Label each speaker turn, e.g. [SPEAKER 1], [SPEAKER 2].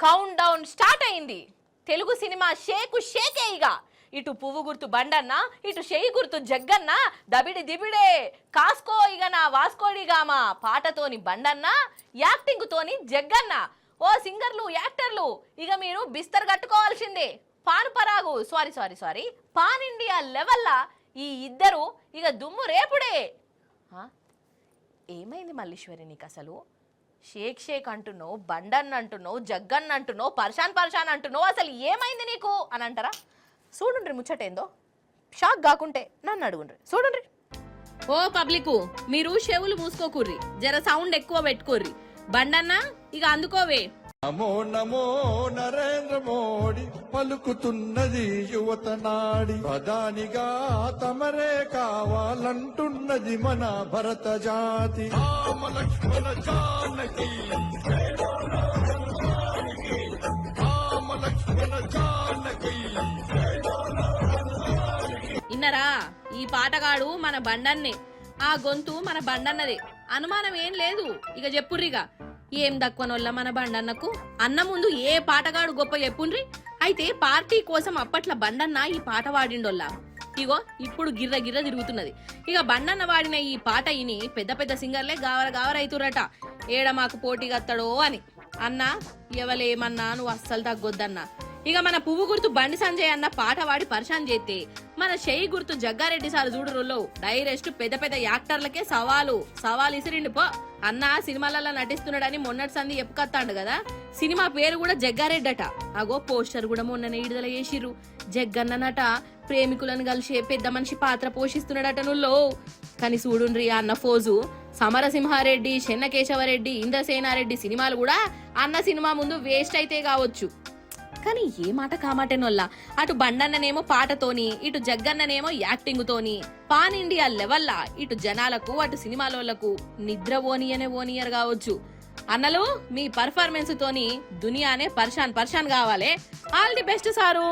[SPEAKER 1] Count down start అయింది. Telugu cinema షేకు షేకేయిగా. ఇటు పువ్వు గుర్తు బండన్న, ఇటు షేయి గుర్తు జగ్గన్న. దబిడి దిబిడే కాస్కో ఇగ నా వాస్కోడిగామా పాటతోని బండన్న, యాక్టింగ్ తోని జగ్గన్న. ఓ సింగర్లు యాక్టర్లు ఇక మీరు బిస్తర్ కట్టుకోవాల్సిందే. పాన్ పరాగు సారీ పాన్ ఇండియా లెవెల్లా ఈ ఇద్దరు ఇక దుమ్ము రేపుడే. ఏమైంది మల్లీశ్వరి నీకు అసలు? షేక్ షేక్ అంటున్నావు, బండన్ అంటున్నావు, జగ్గన్ అంటున్నావు, పర్షాన్ అంటున్నావు, అసలు ఏమైంది నీకు అని అంటారా? చూడుండ్రి ముచ్చటేందో. షాక్ కాకుంటే నన్ను అడుగుండ్రి. చూడుండ్రి. ఓ పబ్లిక్, మీరు చెవులు మూసుకోకుర్రి, జర సౌండ్ ఎక్కువ పెట్టుకోర్రి. బండన్న ఇక అందుకోవే.
[SPEAKER 2] నమో నమో నరేంద్ర మోడీ పలుకుతున్నది యువత నాడి. ప్రధానిగా తమరే కావాలంటున్నది మన భరత జాతి. రామ లక్ష్మణ జానకి, రామ లక్ష్మణ జానకి.
[SPEAKER 1] ఇన్నరా, ఈ పాటగాడు మన బండన్నే, ఆ గొంతు మన బండన్నదే, అనుమానం ఏం లేదు. ఇక చెప్పుర్రిగా ఏం దక్కువనొల్ల మన బండన్నకు. అన్న ముందు ఏ పాటగాడు గొప్ప చెప్పుండ్రి. అయితే పార్టీ కోసం అప్పట్ల బండన్న ఈ పాట వాడిండొల్లా. ఇగో ఇప్పుడు గిర్ర తిరుగుతున్నది. ఇక బండన్న వాడిన ఈ పాట ఇని పెద్ద పెద్ద సింగర్లే గావరైతురట. ఏడ మాకు పోటీగత్తడో అని. అన్నా ఎవలేమన్నా నువ్వు అస్సలు తగ్గొద్దన్నా. ఇక మన పువ్వు గుర్తు బండి సంజయ్ అన్న పాట వాడి పరిశాన్ చేస్తే, మన షేయి గుర్తు జగ్గారెడ్డి సార్ చూడు రోల్లో డైరెక్ట్ పెద్ద పెద్ద యాక్టర్లకే సవాలు ఇసిరిండి పో. అన్న సినిమాలలో నటిస్తున్నాడని మొన్నటి సంది చెప్పుకొస్తాడు కదా. సినిమా పేరు కూడా జగ్గారెడ్డట. అగో పోస్టర్ కూడా మొన్ననే విడుదల చేసిర్రు. జగ్గన్ననట ప్రేమికులను కలిసే పెద్ద మనిషి పాత్ర పోషిస్తున్నాడట నుల్లో. కానీ చూడుండ్రి అన్న ఫోజు. సమరసింహారెడ్డి, చెన్నకేశవరెడ్డి, ఇంద్రసేనారెడ్డి సినిమాలు కూడా అన్న సినిమా ముందు వేస్ట్ అయితే కావచ్చు. కానీ ఏ మాట కామాటేనొల్లా. అటు బండన్ననేమో పాటతోని, ఇటు జగ్గన్ననేమో యాక్టింగ్ తోని పాన్ ఇండియా లెవెల్లా ఇటు జనాలకు అటు సినిమాలోళ్లకు నిద్ర ఓనియర్ కావచ్చు. అన్నలు మీ పర్ఫార్మెన్స్ తోని దునియానే పర్షాన్ కావాలి. All the best sir.